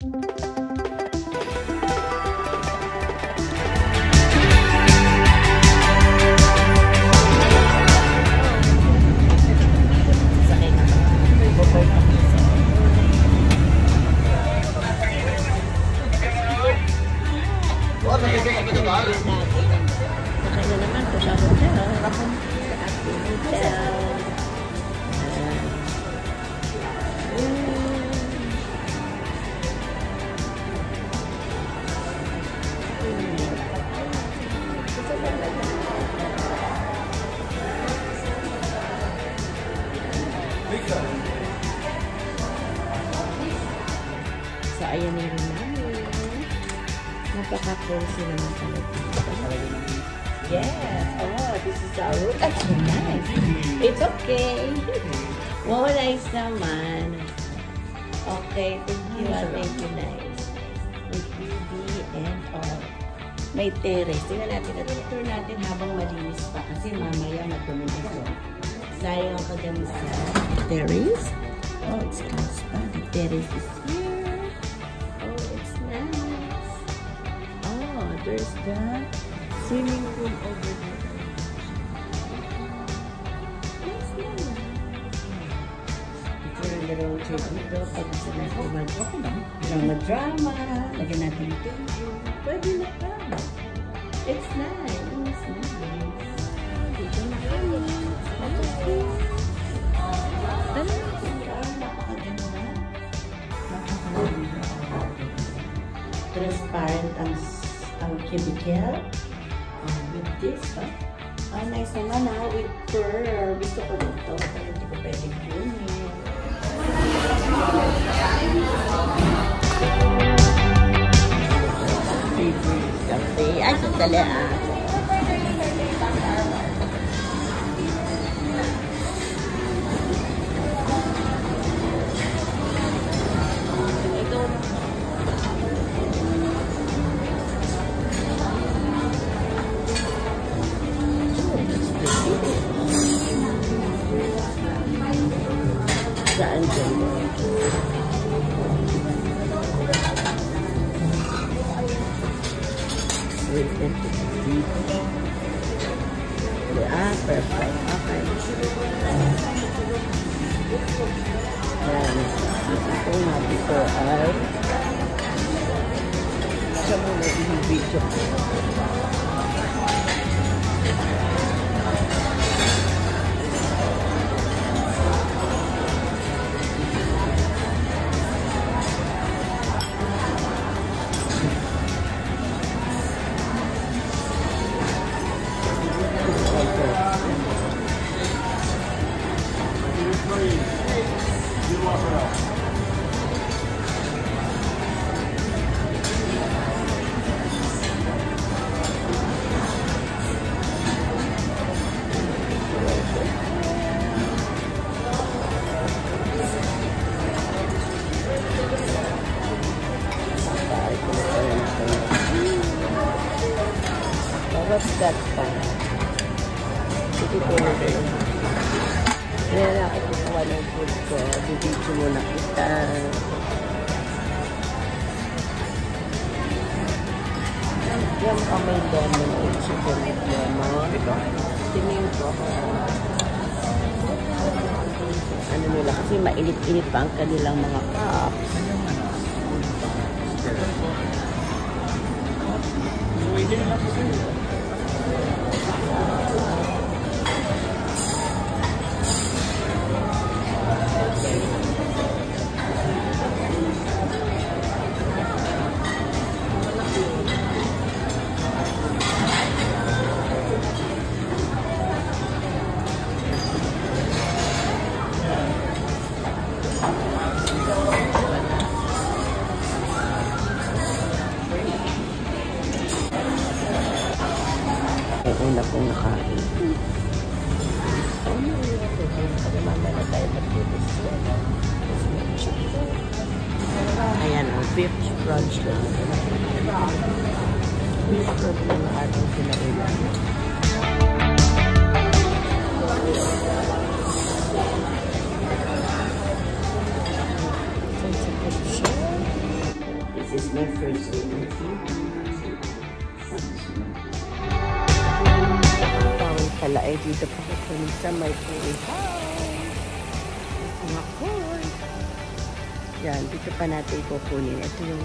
So, ayan na rin namin. Napaka-cozy naman talaga. Yes. Oh, this is our room. That's so nice. It's okay. Wow, nice naman. Okay, thank you. Thank you, nice. With TV and all. May terrace. Tingnan natin. Tour natin habang malinis pa. Kasi mamaya madumi ito. Sayang ang kaganda sa terrace. Oh, it's nice pa. The terrace is here. Oh, it's nice. Oh, there's the swimming pool over there. Nice naman. Ito yung dalawang chair dito. Pag gusto natin drama-drama. Lagyan natin ito. Pwede na ka. It's nice. It's nice. Dito na kami. Okay. Ano? Napakaganda. Transparent ang cubicle. With this, nice naman with fur. Gusto ko dito. Pero hindi ko pwede kunin. Cafe. Ay, sandali Saan dyan? Perfect. Okay. Yan. Ito nga dito ay siya muna yung video. What's that pa? Sige po na rin. Ngayon na ako kukuha ng food ko. Bibidyo muna kita. Yan pa may lemon. Chicken with lemon. Tingin ko. Ano nila? Kasi mainit-init pa ang kanilang mga cups. Una kong nakain. Mamaya tayo mag-finish. Ayan ang beef brunch lang. Beef brunch lang ang ating pinailan. This is my first week. Bawal pala ay dito pa kukunin sa my pool house. Mga pool. Yan, dito pa natin kukunin. Ito yung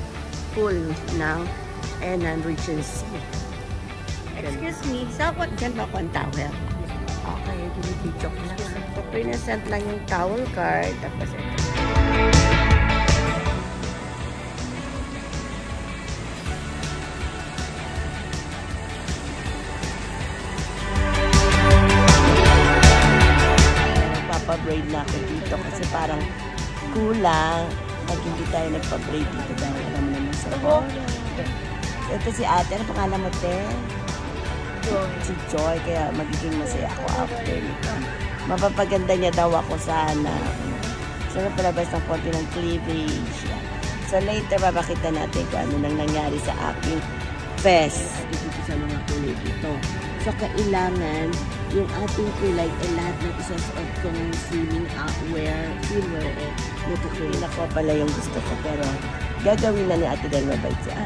pool ng Henan Regency. Excuse me, sabot dyan ba ko ang towel? Okay, binibidyo ko lang. So, pinasend lang yung towel card. Tapos ito. Papabraid na ako dito kasi parang kulang pag hindi tayo nagpa-braid dito dahil alam mo naman sa ito si ate, ano pangalan mo, te? Si Joy, kaya magiging masaya ako after nito. Mapapaganda niya daw ako sana. So, napalabas ng konti ng cleavage. So, later, mapakita natin kung ano nang nangyari sa aking fest. Dito sa mga kulay dito. So, kailangan yung ating kulay ay lahat ng isusuot kong swimming wear, swimwear, nakakulay ako pala yung gusto ko. Pero, gagawin na ni ate dahil mabait siya.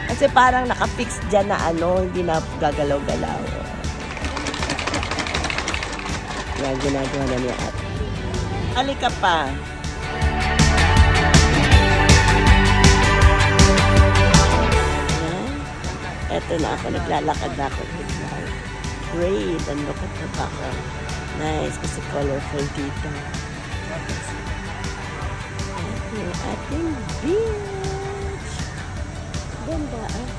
Kasi parang nakafix dyan na ano, hindi na gagalaw-galaw. Yan, ginagawa na niya ate. Halika pa. Eto na ako, naglalakad na ako. Great, and look at the background. Nice, kasi colorful dito. Ito yung ating beach. Ganda ah.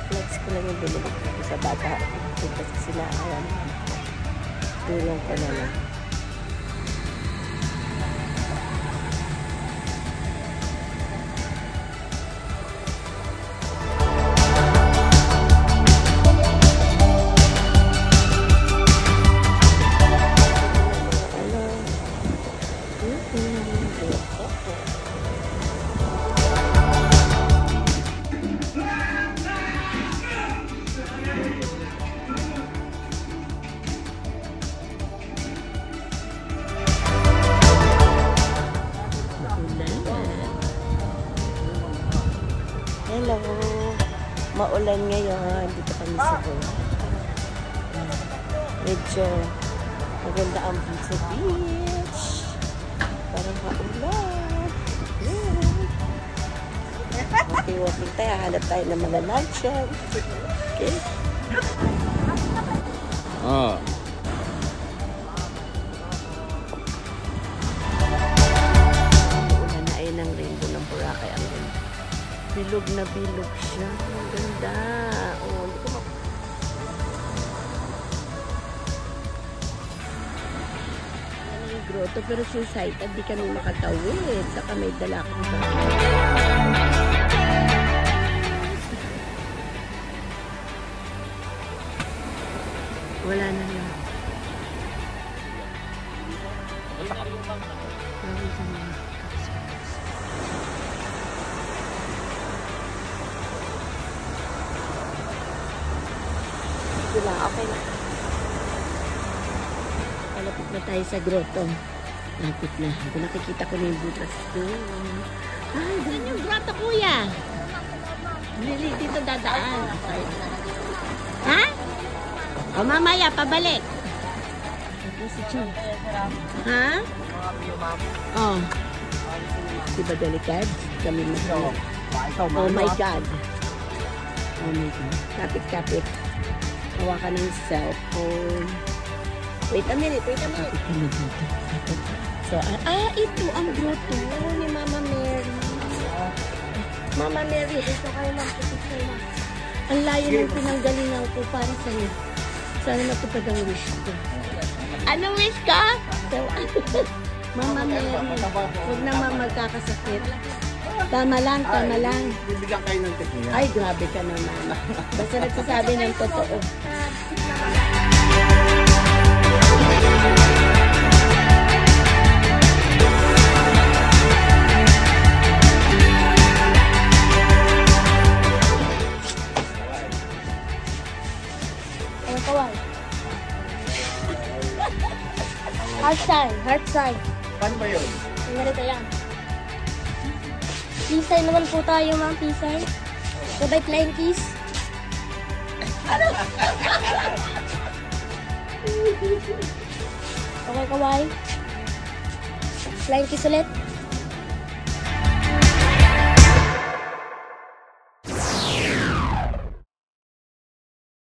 Flex ko lang yung binili ko sa bata. Kasi sila alam. Tulong ko na lang. Hello! Maulan ngayon. Dito kami sa Cebu. Medyo maganda ang view sa beach. Parang maulan. Okay, walking tayo. Hanap tayo ng mga luncheon. Okay? Ulan na ay ng rainbow ng Boracay. Ang ganda. Bilog na bilog siya. Ang ganda. Oh, hindi ko Yan yung grotto. Pero short-sighted, di kami makatawid. Saka may dala akong wala na yun. Lang, okay na. Palapit na tayo sa grotto. Lapit na. Kung nakikita ko na yung butas doon. Ay, doon yung grotto, kuya. Lili, dito dadaan. Okay. Ha? O, mamaya, pabalik. Ito si Chum. Ha? Oh. Diba delikad? Kami na. Oh my God. Oh my God. Kapit-kapit. Hawakan ng cellphone. Wait a minute. So, ito ang grotto ni Mama Mary. Mama Mary, ito kayo lang. Ang layo ng pinanggalingan ko para sa'yo. Sana matupad ang wish ko. Anong wish ka? So, Mama Mary, huwag naman magkakasakit. Tama lang. Bibigyan kayo ng tequila. Ay, grabe ka naman. Basta nagsasabi ng totoo. Heart sign. Heart sign. Paano ba yun? Ganito yan. Peace sign naman po tayo, ma'am. Peace sign. Sabay flying kiss. Okay, kawai. Flying kiss ulit.